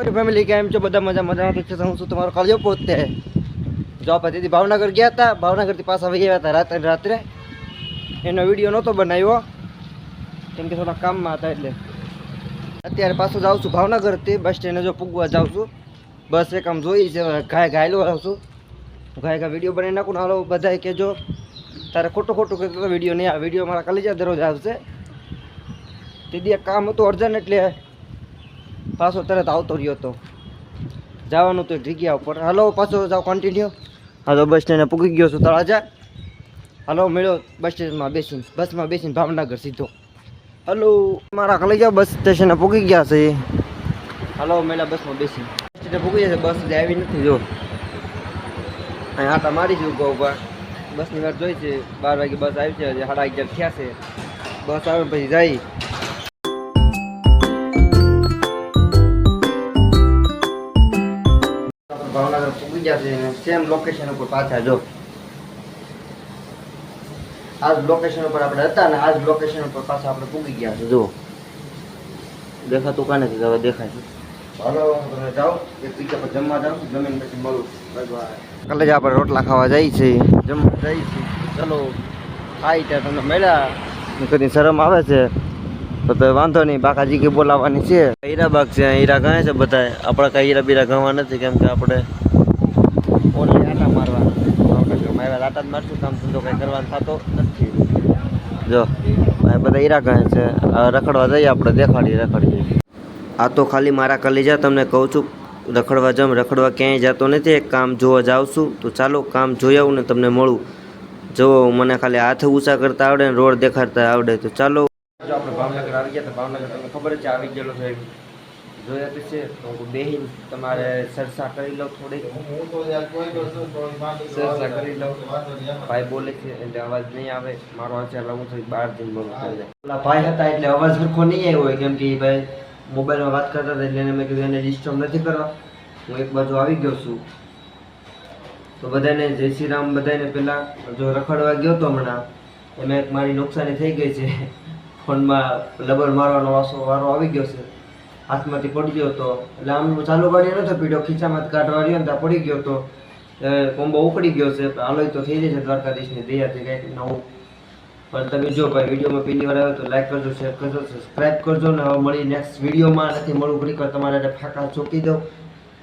Family કેમ છો બધા મજા તો હું છું તમારો કાળિયો પોતે જો પછી ભાવનગર ગયા હતા ભાવનગરથી પાછા આવી ગયા હતા રાત્રે એનો વિડીયો નહોતો બનાવ્યો કેમ કે થોડા કામમાં હતા એટલે અત્યારે પાછું જાઉં છું ભાવનગરથી બસ સ્ટેન્ડે જો પૂગવા જાઉં છું બસ એક આમ જોઈ છે ઘાયલો આવું છું ઘાય વિડીયો બનાવી નાખું ને હાલો બધા કહેજો તારે ખોટું કહેતો વિડીયો નહીં આ વિડીયો મારા કલેજા દરરોજ આવશે તે કામ હતું અર્જન્ટ એટલે પાછો તરત આવતો રહ્યો હતો જવાનું તો જગ્યા ઉપર હાલો પાછો જાઓ કન્ટિન્યુ હાલો બસ સ્ટેન્ડે પૂગી ગયો છું તળાજા હાલો મળ્યો બસ સ્ટેશનમાં બેસીને બસમાં બેસીને ભાવનગર સીધો હાલો મારા કલેજા બસ સ્ટેશને પૂગી ગયા છે હાલો મળ્યા બસમાં બેસીને સ્ટેશને પૂગી જશે બસ આવી નથી જો અહીં આટા મારી છું ઉભા બસની વાત જોઈ છે 12 વાગે બસ આવી છે 11:30 થયા છે બસ આવે પછી જાય ભાવનગર પૂગી જશે સેમ લોકેશન ઉપર પાછા જો આજ લોકેશન ઉપર આપણે હતા ને આજ લોકેશન ઉપર પાછા આપણે પૂગી ગયા છે જો દેખાતું કાને છે હવે દેખાય છે હાલો તમે જાઓ એક પીછા પર જમવા જાઓ જમીન પછી મળું કલેજા આપણે રોટલા ખાવા જાય છે જમવા જાય છે ચલો ખાઈ ત્યાં તમને મળ્યા કદી શરમ આવે છે તો વાંધો નહીં બાકાજી કે બોલાવવાની છે હીરા બાગ છે હીરા ગણે છે બધા આપણે કઈ હીરા બીરા ગણવા નથી કેમ કે આપણે ઓનલી આટા મારવા આવ્યા આટા જ મારશું કામ ધંધો કંઈ કરવાનો થતો નથી જો બધા હીરા ગણે છે રખડવા જઈએ આપણે રખડીએ આ તો ખાલી મારા કલેજા તમને કહું છું રખડવા ક્યાંય જતો નથી એક કામ જોવા જાઉં છું તો ચાલો કામ જોઈ આવું ને તમને મળું જો મને ખાલી હાથ ઊંચા કરતા આવડે ને રોડ દેખાડતા આવડે તો ચાલો જો આપણે ભાવનગર આવી ગયા તો ભાવનગર તમને ખબર છે આવી ગયેલો છે જોયા તો છે તો બેહીન તમારે સરસા કરી લો થોડીક સરસા કરી લો ભાઈ બોલે છે એટલે અવાજ નહીં આવે મારો આચાર લાવું છું બહાર જઈને બોલું ઓલા ભાઈ હતા એટલે અવાજ સરખો નહીં આવ્યો હોય કેમ કે ભાઈ મોબાઈલમાં વાત કરતા હતા એટલે મેં કીધું એને ડિસ્ટર્બ નથી કરવા હું એક બાજુ આવી ગયો છું તો બધાને જય શ્રી રામ બધાને પહેલાં જો રખડવા ગયો તો હમણાં એમાં એક મારી નુકસાની થઈ ગઈ છે ફોનમાં લબર મારવાનો વારો આવી ગયો છે હાથમાંથી પડી ગયો હતો એટલે આમ ચાલુ ગાડી નહોતો પીડ્યો ખીચામાંથી કાઢવા રહ્યો ને ત્યાં પડી ગયો હતો કોમ્બો ઉખડી ગયો છે હાલો તો થઈ જશે દ્વારકાધીશની દયાથી કંઈક નવું પણ તમે જો ભાઈ વિડીયોમાં પહેલી વાર આવ્યો તો લાઈક કરજો શેર કરજો સબસ્ક્રાઈબ કરજો ને હવે મળી નેક્સ્ટ વિડીયોમાં નથી મળું ઘડીક તમારે ફાંકા ચોકી દઉં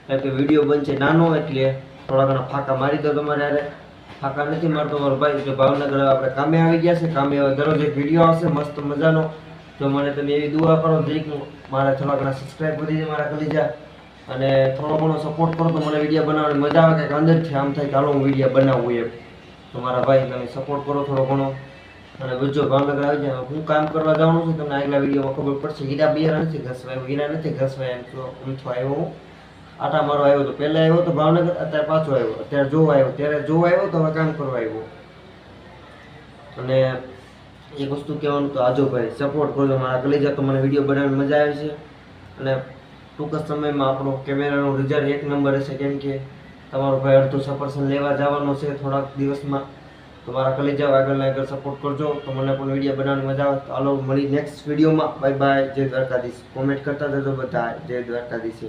કારણ કે વિડીયો બનશે નાનો એટલે થોડા ઘણા ફાંકા મારી દો તમારે યારે ફાંકા નથી મારતો મારો ભાઈ એટલે ભાવનગર આપણે કામે આવી ગયા છે કામે હવે દરરોજ એક વિડીયો આવશે મસ્ત મજાનો જો મને તમે એવી દુઆ કરો જરીક મારા થોડા ઘણા સબસ્ક્રાઈબ કરી દે મારા કલીજા અને થોડો ઘણો સપોર્ટ કરો તો મને વિડીયો બનાવવાની મજા આવે કંઈક અંદરથી આમ થાય કે હાલો હું વિડીયો બનાવવું એમ તો મારા ભાઈ તમે સપોર્ટ કરો થોડો ઘણો અને જો ભાવનગર આવી જાય હું કામ કરવા જવાનું છું તમને આગલા વિડીયોમાં ખબર પડશે હીરા બિયારા નથી ઘસવાય એમ તો ઊંચો આવ્યો હું આટા મારો આવ્યો તો પહેલાં આવ્યો તો ભાવનગર અત્યારે પાછો આવ્યો અત્યારે જોવા આવ્યો ત્યારે જોવા આવ્યો તો હવે કામ કરવા આવ્યો અને એક વસ્તુ કહેવાનું તો આજો ભાઈ સપોર્ટ કરજો મારા કલેજા તો મને વિડીયો બનાવવાની મજા આવે છે અને ટૂંક જ સમયમાં આપણો કેમેરાનો રિઝલ્ટ એક નંબર હશે કેમ કે તમારો ભાઈ અડધો સફરસન લેવા જવાનો છે થોડાક દિવસમાં તો મારા કલેજા આગળ સપોર્ટ કરજો તો મને પણ વિડીયો બનાવવાની મજા આવે તો હાલો મળી નેક્સ્ટ વિડીયોમાં બાય બાય જય દ્વારકાધીશ કોમેન્ટ કરતા જજો બધા જય દ્વારકાધીશ.